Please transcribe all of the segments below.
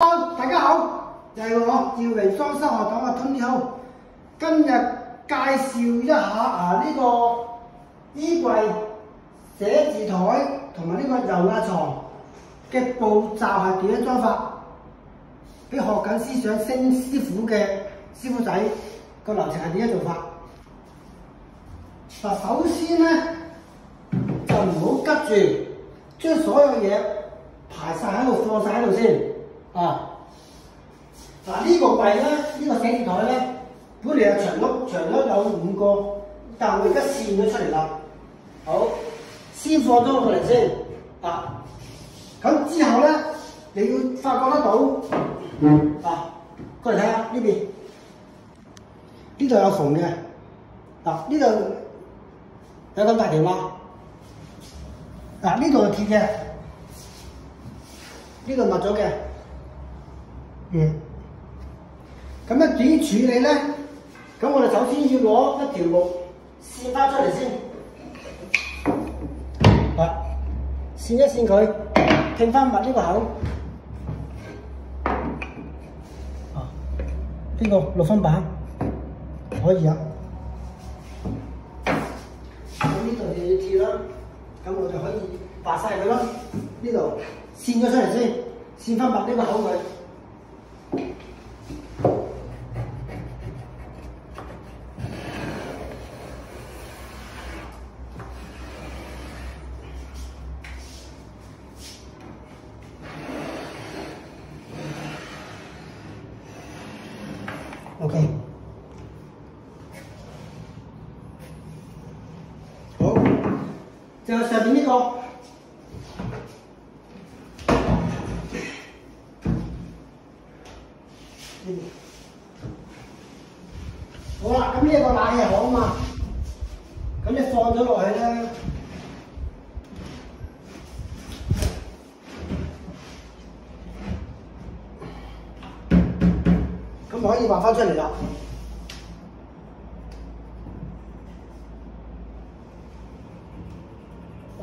Hello， 大家好，又係我趙榮裝修學堂嘅 Tony Ho。今日介紹一下呢個衣櫃、寫字台同埋呢個油壓床嘅步驟係點樣裝法，俾學緊思想升師傅嘅師傅仔個流程係點樣做法。嗱，首先咧就唔好急住將所有嘢排晒喺度，放晒喺度先。嗱，呢個櫃咧，呢個寫字台咧，本嚟係長咗有5個，但我而家線咗出嚟啦。好，先放咗過嚟先。咁之後咧，你要發覺得到，過嚟睇下呢邊，呢度有縫嘅，呢度有咁大條啦。呢度係鐵嘅，呢度密咗嘅。咁樣點處理咧？咁我哋首先要攞一條木線翻出嚟先，線一線佢，拼翻密呢個口。呢個6分板可以啊。咁呢度就要貼啦，咁我就可以拔晒佢啦。呢度線咗出嚟先，線翻密呢個口佢。OK， 好，就上面呢個，好啦，咁呢一個冷氣口啊嘛，咁你放咗落去咧，咁可以畫翻出嚟啦。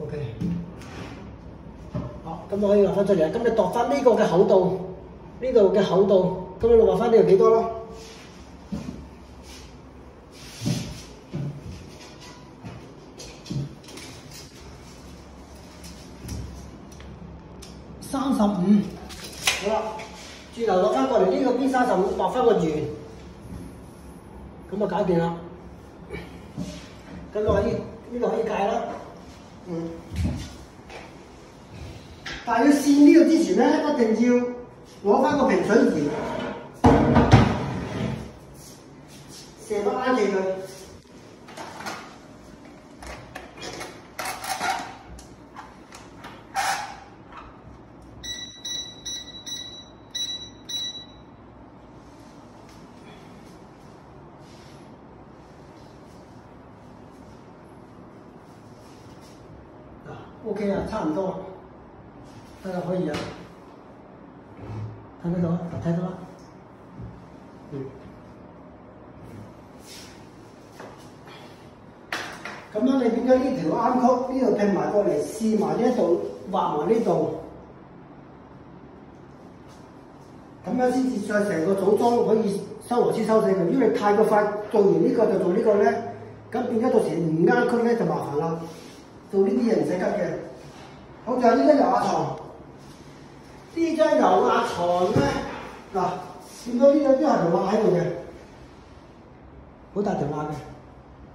OK， 好，咁我可以畫翻出嚟。咁你度翻呢個嘅厚度，呢度嘅厚度，咁你畫翻呢度幾多咯？35，好啦。轉頭落翻過嚟呢個邊35，畫翻個圓，咁就搞掂啦。咁就可以呢度可以戒啦。但係要線呢個之前咧，一定要攞翻個平水儀，成個拉住佢。OK 啊，差唔多，得啦，可以啊，睇得到啊？睇到啦。咁樣你變咗呢條啱曲，呢度拼埋過嚟，試埋呢一度，畫埋呢度，咁樣先至再成個組裝可以收螺絲收死佢。因為太過快做完呢個就做呢個咧，咁變咗到時唔啱曲咧就麻煩啦。做呢啲嘢唔使急嘅。好，就係呢張油壓床。呢張油壓床咧，見到呢兩張係條罅喺度嘅，好大條罅嘅，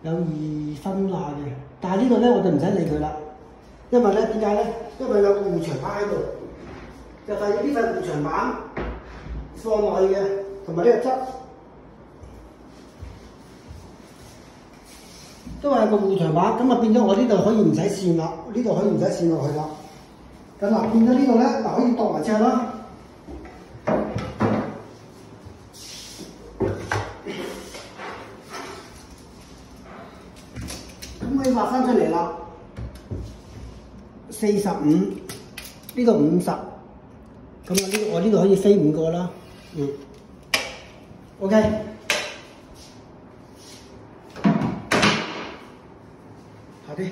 有2分罅嘅。但係呢個咧，我哋唔使理佢啦，因為咧點解咧？因為有個護牆板喺度，就係呢塊護牆板放落去嘅，同埋呢個側都係個護牆板，咁啊變咗我呢度可以唔使線啦，呢度可以唔使線落去啦。咁變咗呢度咧，可以度埋尺啦。咁可以畫翻出嚟啦。45，呢度50，咁我呢度可以飛5個啦。OK。下啲。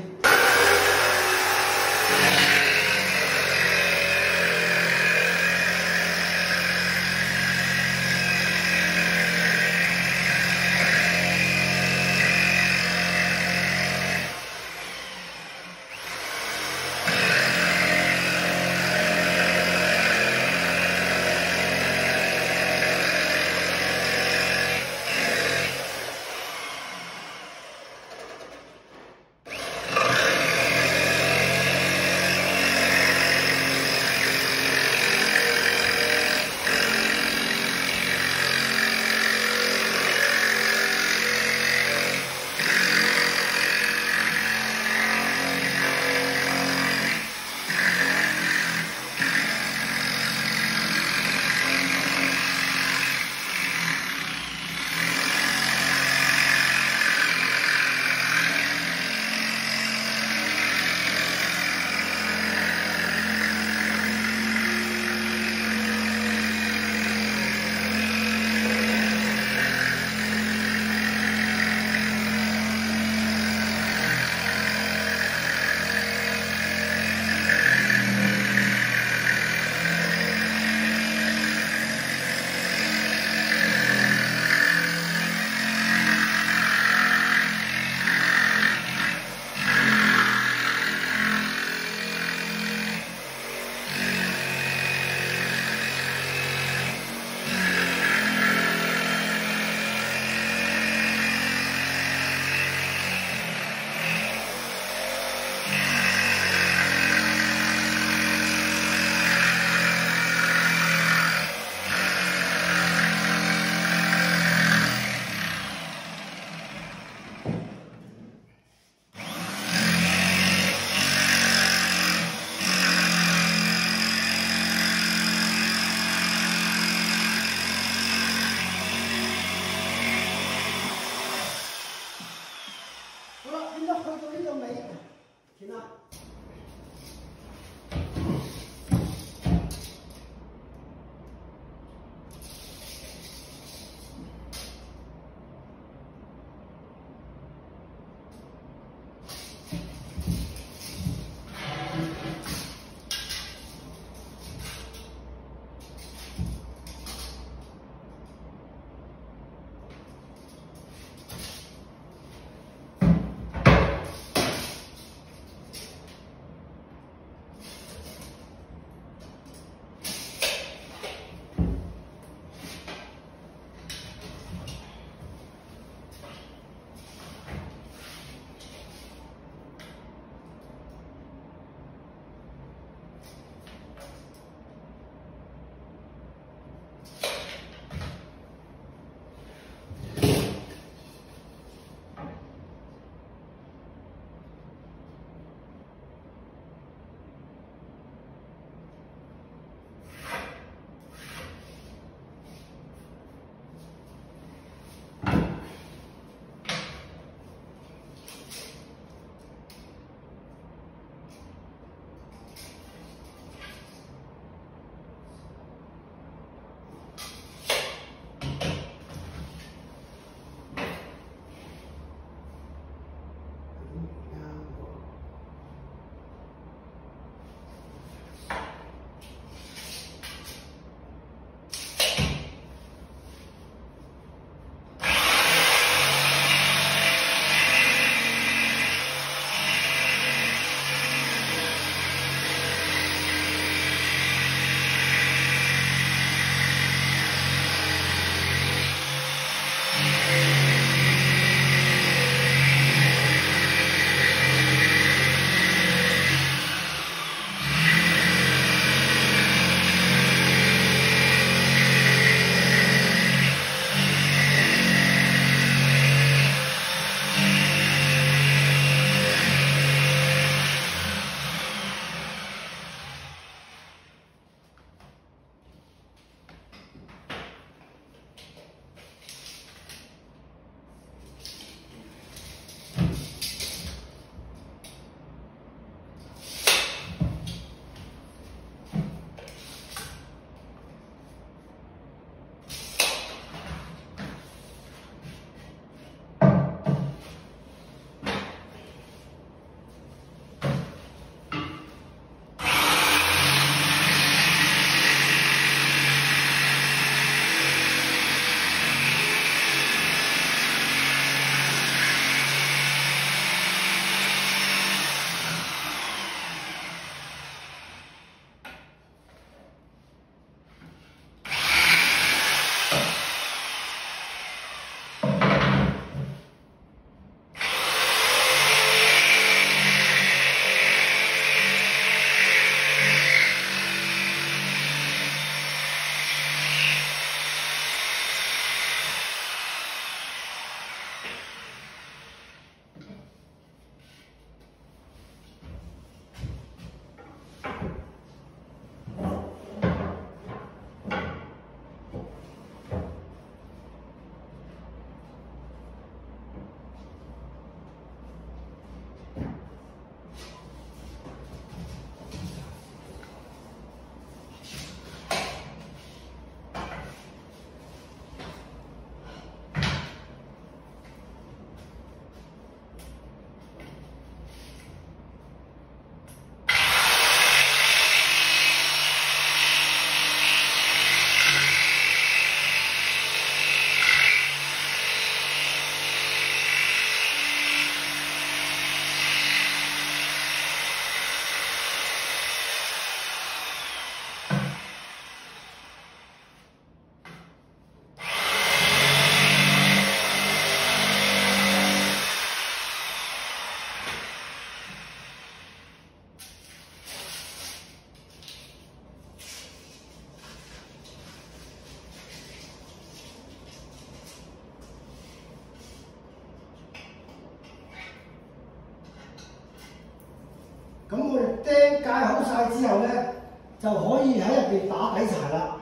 晒之後咧，就可以喺入邊打底柴啦。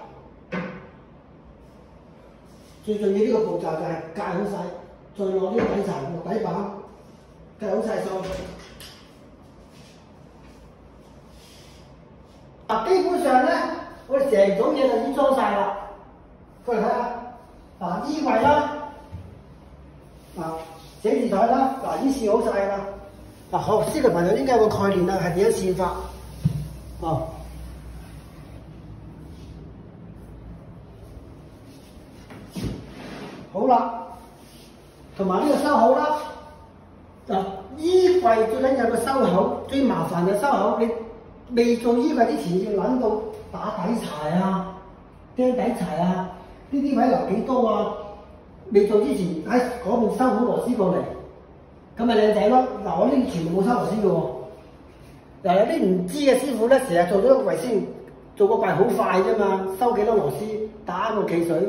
最重要呢個步驟就係戒好晒，再攞呢個底柴落底板，戒好晒數。嗱，基本上咧，我哋成組嘢就已經裝晒啦。過嚟睇下，嗱，衣櫃啦，嗱，寫字台啦，嗱，已經試好晒啦。嗱，學師嘅朋友應該有個概念啦，係點樣試法？哦，好啦，同埋呢個收口啦。嗱，衣櫃最緊要有個收口，最麻煩嘅收口，你未做衣櫃之前要諗到打底柴啊、釘底柴啊，呢啲位留幾多啊？未做之前喺嗰邊收好螺絲過嚟，咁咪靚仔咯。嗱，我呢啲全部冇收螺絲嘅喎。嗱，有啲唔知嘅師傅咧，成日做咗個櫃先，做個櫃好快啫嘛，收幾多螺絲，打個汽水，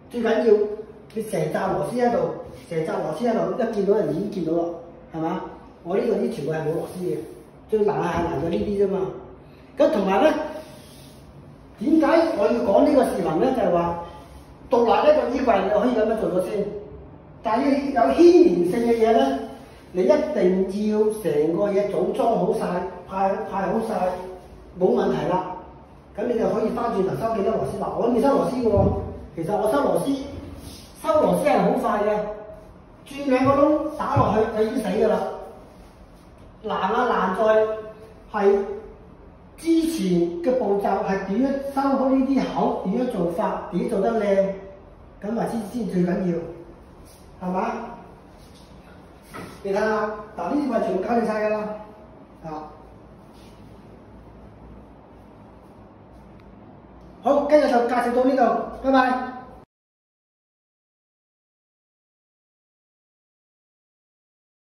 最緊要你成紮螺絲喺度，成紮螺絲喺度，一見到人已經見到啦，係嘛？我呢度啲全部係冇螺絲嘅，最難係難咗呢啲啫嘛。咁同埋咧，點解我要講呢個視頻咧？就係話獨立一個衣櫃你可以咁樣做咗先，但係有牽連性嘅嘢咧，你一定要成個嘢組裝好晒，派好晒，冇問題啦。咁你就可以翻轉頭收幾多螺絲。嗱，我未收螺絲嘅喎，其實我收螺絲係好快嘅，轉兩個窿打落去就已經死㗎啦。難在係之前嘅步驟係點樣收好呢啲口，點樣做法，點做得靚，咁啊先最緊要，係嘛？你睇下，嗱呢啲位全部搞掂晒㗎啦，啊！好，跟住就介紹到呢度，拜拜。